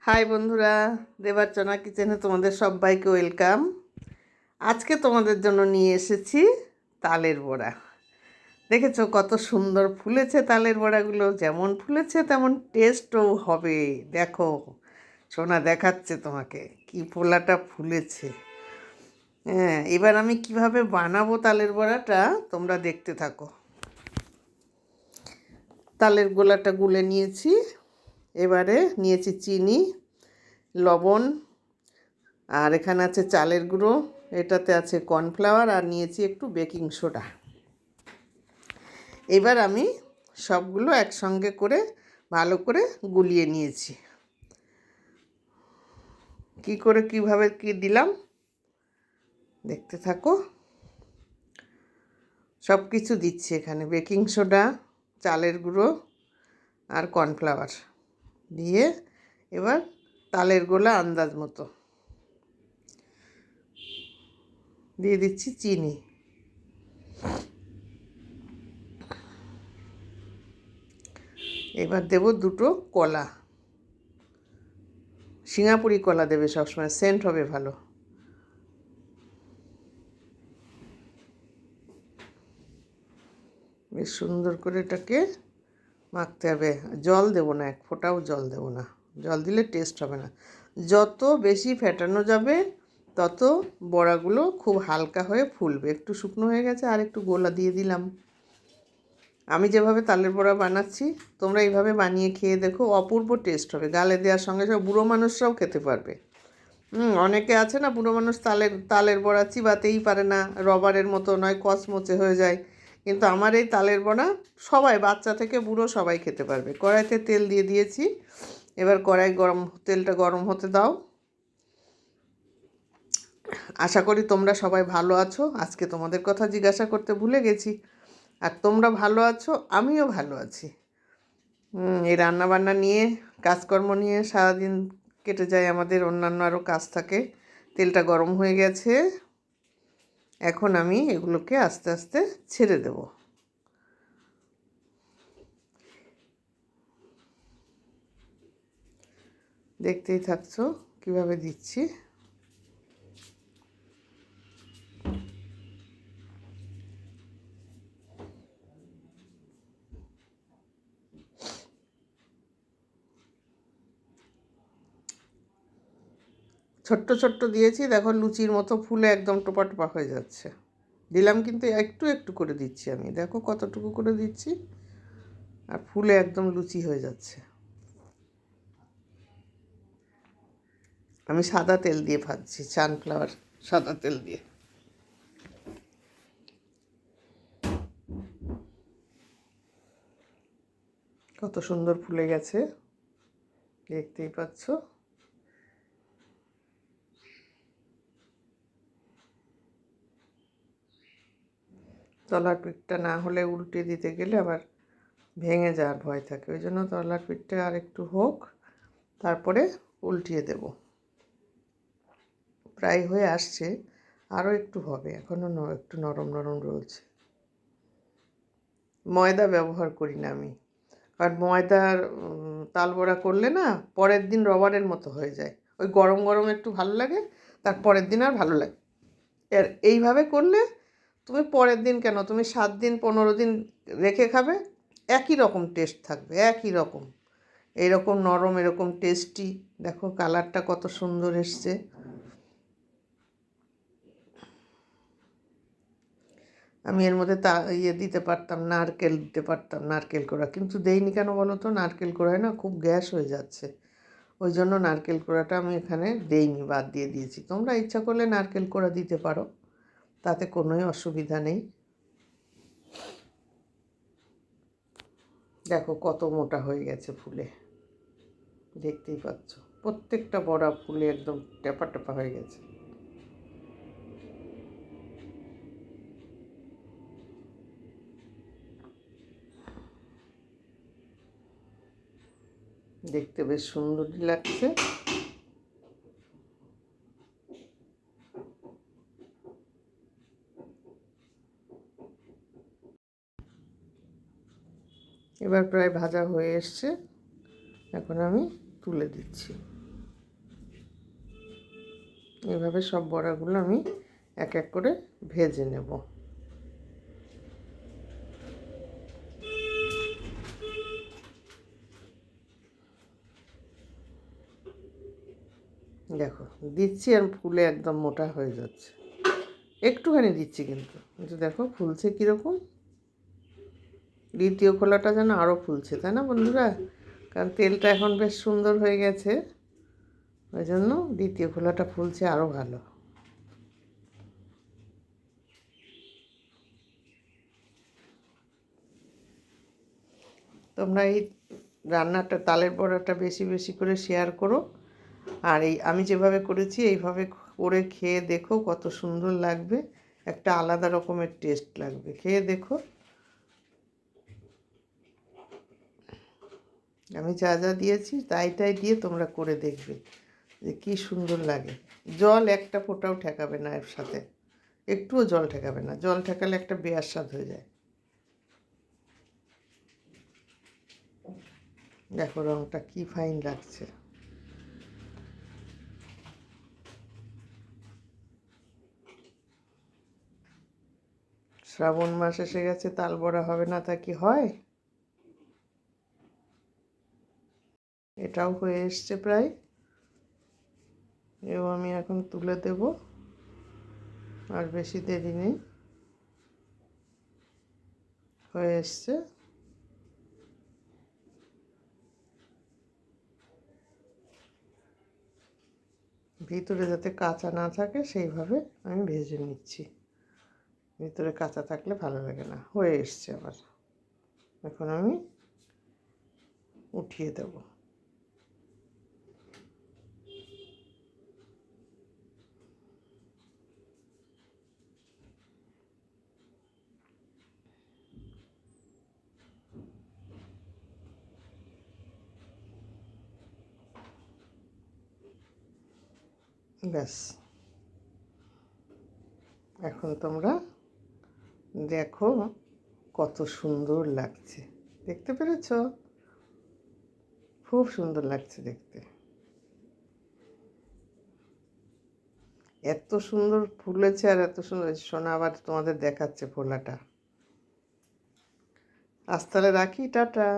High বন্ধুরা, দেবার্চনা কিচেনে তোমাদের সবাইকে ওয়েলকাম। আজকে তোমাদের জন্য নিয়ে এসেছি তালের বড়া। দেখেছো কত সুন্দর ফুলেছে তালের বড়াগুলো, যেমন ফুলেছে তেমন টেস্টও হবে। দেখো, সোনা দেখাচ্ছে তোমাকে কি পোলাটা ফুলেছে। হ্যাঁ, এবার আমি কিভাবে বানাবো তালের বড়াটা তোমরা দেখতে থাকো। তালের গোলাটা গুলে নিয়েছি, এবারে নিয়েছি চিনি, লবণ, আর এখানে আছে চালের গুঁড়ো, এটাতে আছে কর্নফ্লাওয়ার, আর নিয়েছি একটু বেকিং সোডা। এবার আমি সবগুলো একসঙ্গে করে ভালো করে গুলিয়ে নিয়েছি। কিভাবে কি দিলাম দেখতে থাকো। সব কিছু দিচ্ছি এখানে, বেকিং সোডা, চালের গুঁড়ো আর কর্নফ্লাওয়ার দিয়ে এবার তালের গোলা আন্দাজ মতো দিয়ে দিচ্ছি চিনি। এবার দেব দুটো কলা, সিঙ্গাপুরি কলা দেবে, সবসময় সেন্ট হবে ভালো। বেশ সুন্দর করে এটাকে মাখতে হবে। জল দেবো না, এক ফোঁটাও জল দেবো না, জল দিলে টেস্ট হবে না। যত বেশি ফেটানো যাবে তত বড়াগুলো খুব হালকা হয়ে ফুলবে। একটু শুকনো হয়ে গেছে, আর একটু গোলা দিয়ে দিলাম। আমি যেভাবে তালের বড়া বানাচ্ছি তোমরা এইভাবে বানিয়ে খেয়ে দেখো, অপূর্ব টেস্ট হবে। গালে দেওয়ার সঙ্গে সঙ্গে বুড়ো মানুষরাও খেতে পারবে। অনেকে আছে না, বুড়ো মানুষ তালের বড়া চিবাতেই পারে না, রবারের মতো নয় কচমচে হয়ে যায়। কিন্তু আমার এই তালের বড়া সবাই, বাচ্চা থেকে বুড়ো সবাই খেতে পারবে। কড়াইতে তেল দিয়ে দিয়েছি, এবার তেলটা গরম হতে দাও। আশা করি তোমরা সবাই ভালো আছো। আজকে তোমাদের কথা জিজ্ঞাসা করতে ভুলে গেছি। আর তোমরা ভালো আছো, আমিও ভালো আছি। এই রান্নাবান্না নিয়ে, কাজকর্ম নিয়ে সারাদিন কেটে যায় আমাদের, অন্যান্য আরও কাজ থাকে। তেলটা গরম হয়ে গেছে, এখন আমি এগুলোকে আস্তে আস্তে ছেড়ে দেব। দেখতেই থাকছো কিভাবে দিচ্ছি। ছোট্ট ছোট্ট দিয়েছি, দেখো লুচির মতো ফুলে একদম টোপা টোপা হয়ে যাচ্ছে। দিলাম কিন্তু একটু একটু করে দিচ্ছি আমি, দেখো কতটুকু করে দিচ্ছি, আর ফুলে একদম লুচি হয়ে যাচ্ছে। আমি সাদা তেল দিয়ে ভাজছি, সানফ্লাওয়ার সাদা তেল দিয়ে। কত সুন্দর ফুলে গেছে, দেখতেই পাচ্ছ। তলার পিঠটা না হলে উল্টে দিতে গেলে আবার ভেঙে যাওয়ার ভয় থাকে, ওই জন্য তলার পিঠটা আর একটু হোক, তারপরে উল্টিয়ে দেব। প্রায় হয়ে আসছে, আরও একটু হবে, এখনও একটু নরম নরম রয়েছে। ময়দা ব্যবহার করি না আমি, কারণ ময়দার তাল বড়া করলে না পরের দিন রবারের মতো হয়ে যায়। ওই গরম গরম একটু ভালো লাগে, তার পরের দিন আর ভালো লাগে। আর এইভাবে করলে তুমি পরের দিন কেন, তুমি 7 দিন 15 দিন রেখে খাবে, একই রকম টেস্ট থাকবে, একই রকম। এইরকম নরম, এরকম টেস্টি। দেখো কালারটা কত সুন্দর এসছে। আমি এর মধ্যে দিতে পারতাম, নারকেল দিতে পারতাম, নারকেল কোড়া, কিন্তু দেইনি কেন বলো তো? নারকেল কোড়ায় না খুব গ্যাস হয়ে যাচ্ছে, ওই জন্য নারকেল কোড়াটা আমি এখানে দেইনি, বাদ দিয়ে দিয়েছি। তোমরা ইচ্ছা করলে নারকেল কোড়া দিতে পারো, তাতে কোনোই অসুবিধা নেই। দেখো কত মোটা হয়ে গেছে ফুলে, দেখতেই পাচ্ছ। প্রত্যেকটা বড়া ফুলে একদম টেপা টেপা হয়ে গেছে। দেখতে বেশ সুন্দরই লাগছে। এবার প্রায় ভাজা হয়ে এসছে, এখন আমি তুলে দিচ্ছি। এভাবে সব বড়াগুলো আমি এক এক করে ভেজে নেব। দেখো দিচ্ছি আর ফুলে একদম মোটা হয়ে যাচ্ছে। একটুখানি দিচ্ছি কিন্তু দেখো ফুলছে কীরকম। দ্বিতীয় খোলাটা যেন আরও ফুলছে, তাই না বন্ধুরা? কারণ তেলটা এখন বেশ সুন্দর হয়ে গেছে, ওই জন্য দ্বিতীয় খোলাটা ফুলছে আরও ভালো। তোমরা এই রান্নাটা, তালের বড়াটা বেশি বেশি করে শেয়ার করো। আর এই আমি যেভাবে করেছি এইভাবে করে খেয়ে দেখো, কত সুন্দর লাগবে। একটা আলাদা রকমের টেস্ট লাগবে, খেয়ে দেখো। আমি যা যা দিয়েছি তাই তাই দিয়ে তোমরা করে দেখবে যে কী সুন্দর লাগে। জল একটা ফোঁটাও ঠেকাবে না এর সাথে, একটুও জল ঠেকাবে না। জল ঠেকালে একটা বেয়ার স্বাদ হয়ে যায়। দেখো রঙটা কি ফাইন লাগছে। শ্রাবণ মাস এসে গেছে, তাল বড়া হবে না তা কি হয়? এটাও হয়ে এসছে প্রায়, এও আমি এখন তুলে দেব। আর বেশি দেরি নেই, হয়ে এসছে। ভিতরে যাতে কাঁচা না থাকে সেইভাবে আমি ভেজে নিচ্ছি। ভিতরে কাঁচা থাকলে ভালো লাগে না। হয়ে এসছে আবার, এখন আমি উঠিয়ে দেব। ব্যাস, এখন তোমরা দেখো কত সুন্দর লাগছে। দেখতে পেরেছ? খুব সুন্দর লাগছে দেখতে। এত সুন্দর ফুলেছে আর এত সুন্দর। সোনা আবার তোমাদের দেখাচ্ছে ফোলাটা। আজ তাহলে রাখি, টাটা।